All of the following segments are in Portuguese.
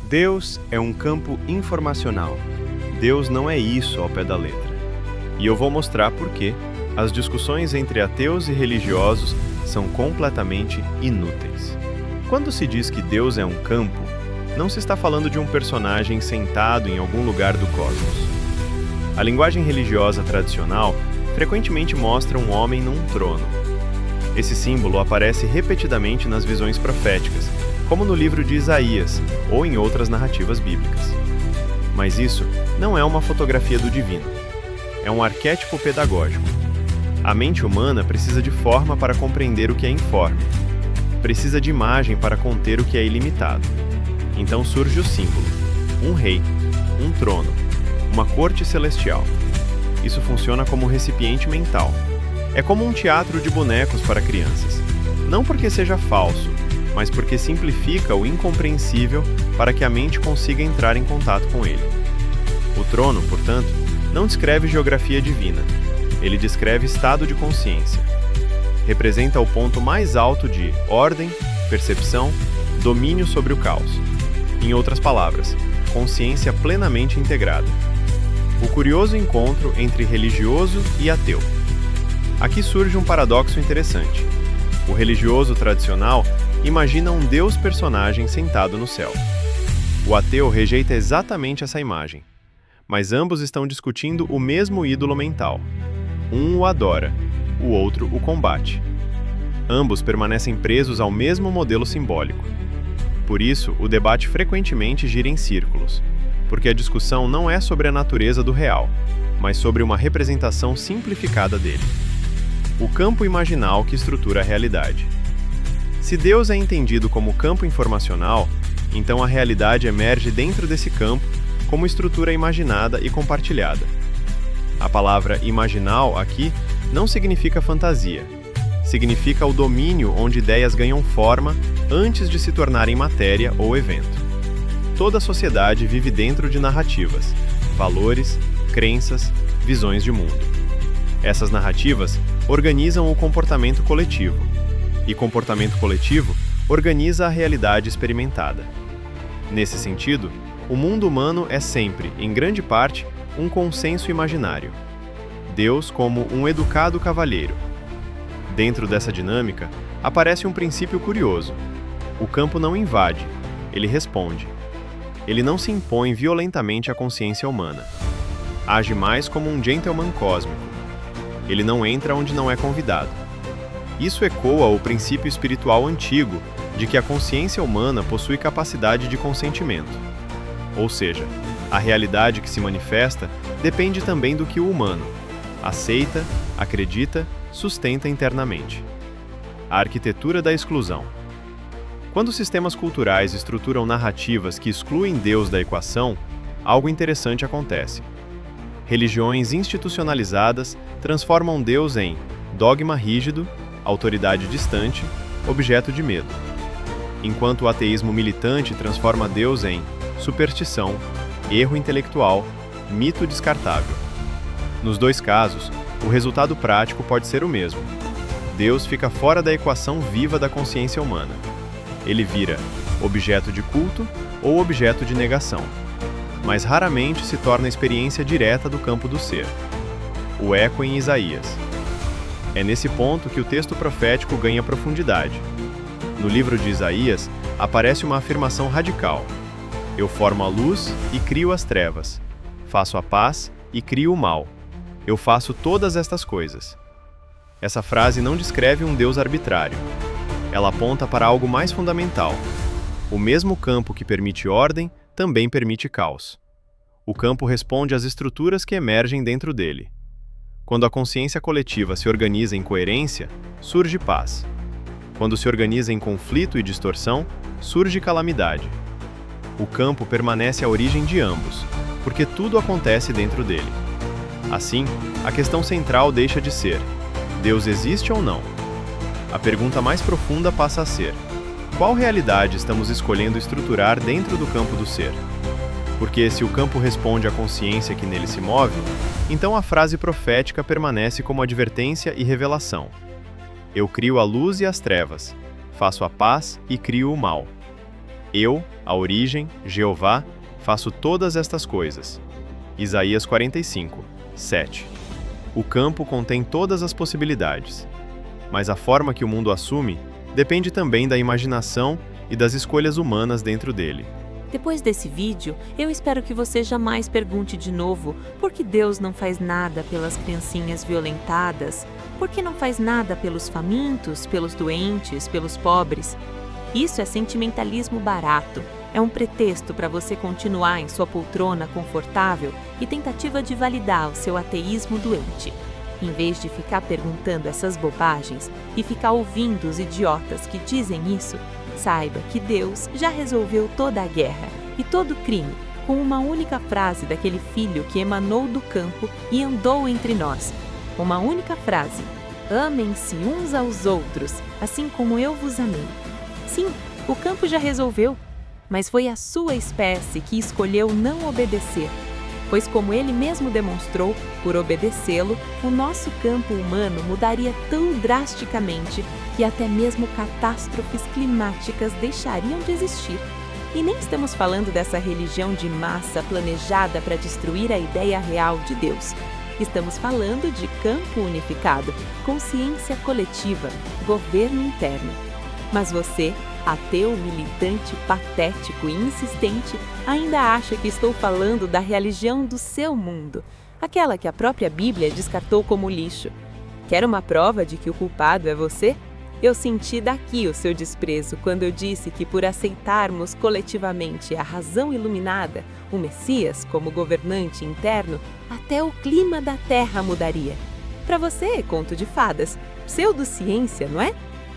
Deus é um campo informacional. Deus não é isso ao pé da letra. E eu vou mostrar por que as discussões entre ateus e religiosos são completamente inúteis. Quando se diz que Deus é um campo, não se está falando de um personagem sentado em algum lugar do cosmos. A linguagem religiosa tradicional frequentemente mostra um homem num trono. Esse símbolo aparece repetidamente nas visões proféticas, como no livro de Isaías ou em outras narrativas bíblicas. Mas isso não é uma fotografia do divino. É um arquétipo pedagógico. A mente humana precisa de forma para compreender o que é informe. Precisa de imagem para conter o que é ilimitado. Então surge o símbolo: um rei, um trono, uma corte celestial. Isso funciona como um recipiente mental. É como um teatro de bonecos para crianças. Não porque seja falso, mas porque simplifica o incompreensível para que a mente consiga entrar em contato com ele. O trono, portanto, não descreve geografia divina. Ele descreve estado de consciência. Representa o ponto mais alto de ordem, percepção, domínio sobre o caos. Em outras palavras, consciência plenamente integrada. O curioso encontro entre religioso e ateu. Aqui surge um paradoxo interessante. O religioso tradicional imagina um Deus personagem sentado no céu. O ateu rejeita exatamente essa imagem. Mas ambos estão discutindo o mesmo ídolo mental. Um o adora, o outro o combate. Ambos permanecem presos ao mesmo modelo simbólico. Por isso, o debate frequentemente gira em círculos, porque a discussão não é sobre a natureza do real, mas sobre uma representação simplificada dele. O campo imaginal que estrutura a realidade. Se Deus é entendido como campo informacional, então a realidade emerge dentro desse campo como estrutura imaginada e compartilhada. A palavra imaginal aqui não significa fantasia. Significa o domínio onde ideias ganham forma antes de se tornarem matéria ou evento. Toda a sociedade vive dentro de narrativas, valores, crenças, visões de mundo. Essas narrativas organizam o comportamento coletivo, e comportamento coletivo organiza a realidade experimentada. Nesse sentido, o mundo humano é sempre, em grande parte, um consenso imaginário. Deus como um educado cavalheiro. Dentro dessa dinâmica, aparece um princípio curioso. O campo não invade, ele responde. Ele não se impõe violentamente à consciência humana. Age mais como um gentleman cósmico. Ele não entra onde não é convidado. Isso ecoa o princípio espiritual antigo de que a consciência humana possui capacidade de consentimento. Ou seja, a realidade que se manifesta depende também do que o humano aceita, acredita, sustenta internamente. A arquitetura da exclusão. Quando sistemas culturais estruturam narrativas que excluem Deus da equação, algo interessante acontece. Religiões institucionalizadas transformam Deus em dogma rígido, autoridade distante, objeto de medo. Enquanto o ateísmo militante transforma Deus em superstição, erro intelectual, mito descartável. Nos dois casos, o resultado prático pode ser o mesmo. Deus fica fora da equação viva da consciência humana. Ele vira objeto de culto ou objeto de negação, mas raramente se torna experiência direta do campo do ser. O eco em Isaías. É nesse ponto que o texto profético ganha profundidade. No livro de Isaías, aparece uma afirmação radical. Eu formo a luz e crio as trevas. Faço a paz e crio o mal. Eu faço todas estas coisas. Essa frase não descreve um Deus arbitrário. Ela aponta para algo mais fundamental. O mesmo campo que permite ordem também permite caos. O campo responde às estruturas que emergem dentro dele. Quando a consciência coletiva se organiza em coerência, surge paz. Quando se organiza em conflito e distorção, surge calamidade. O campo permanece à origem de ambos, porque tudo acontece dentro dele. Assim, a questão central deixa de ser: Deus existe ou não? A pergunta mais profunda passa a ser: qual realidade estamos escolhendo estruturar dentro do campo do ser? Porque se o campo responde à consciência que nele se move, então a frase profética permanece como advertência e revelação. Eu crio a luz e as trevas, faço a paz e crio o mal. Eu, a origem, Jeová, faço todas estas coisas. Isaías 45, 7. O campo contém todas as possibilidades, mas a forma que o mundo assume depende também da imaginação e das escolhas humanas dentro dele. Depois desse vídeo, eu espero que você jamais pergunte de novo por que Deus não faz nada pelas criancinhas violentadas, por que não faz nada pelos famintos, pelos doentes, pelos pobres. Isso é sentimentalismo barato. É um pretexto para você continuar em sua poltrona confortável e tentativa de validar o seu ateísmo doente. Em vez de ficar perguntando essas bobagens e ficar ouvindo os idiotas que dizem isso, saiba que Deus já resolveu toda a guerra e todo crime com uma única frase daquele filho que emanou do campo e andou entre nós. Uma única frase: amem-se uns aos outros, assim como eu vos amei. Sim, o campo já resolveu, mas foi a sua espécie que escolheu não obedecer. Pois, como ele mesmo demonstrou, por obedecê-lo, o nosso campo humano mudaria tão drasticamente que até mesmo catástrofes climáticas deixariam de existir. E nem estamos falando dessa religião de massa planejada para destruir a ideia real de Deus. Estamos falando de campo unificado, consciência coletiva, governo interno. Mas você, ateu, militante, patético e insistente, ainda acha que estou falando da religião do seu mundo, aquela que a própria Bíblia descartou como lixo. Quer uma prova de que o culpado é você? Eu senti daqui o seu desprezo quando eu disse que, por aceitarmos coletivamente a razão iluminada, o Messias como governante interno, até o clima da Terra mudaria. Para você é conto de fadas, pseudociência, não é?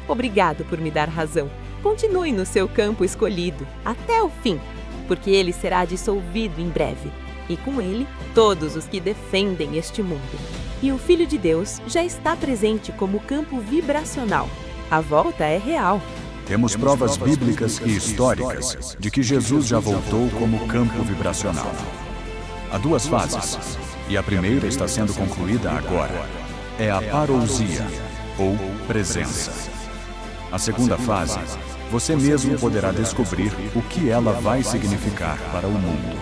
Obrigado por me dar razão. Continue no seu campo escolhido, até o fim, porque ele será dissolvido em breve, e com ele, todos os que defendem este mundo. E o Filho de Deus já está presente como campo vibracional. A volta é real. Temos provas bíblicas e históricas de que Jesus já voltou como campo vibracional. Há duas fases, e a primeira está sendo concluída agora. É a parousia, ou presença. A segunda fase, você mesmo poderá descobrir o que ela vai significar para o mundo.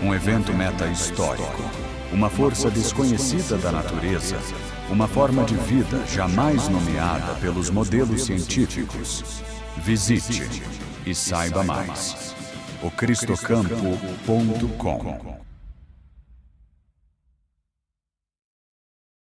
Um evento meta-histórico, uma força desconhecida da natureza, uma forma de vida jamais nomeada pelos modelos científicos. Visite e saiba mais. ocristocampo.com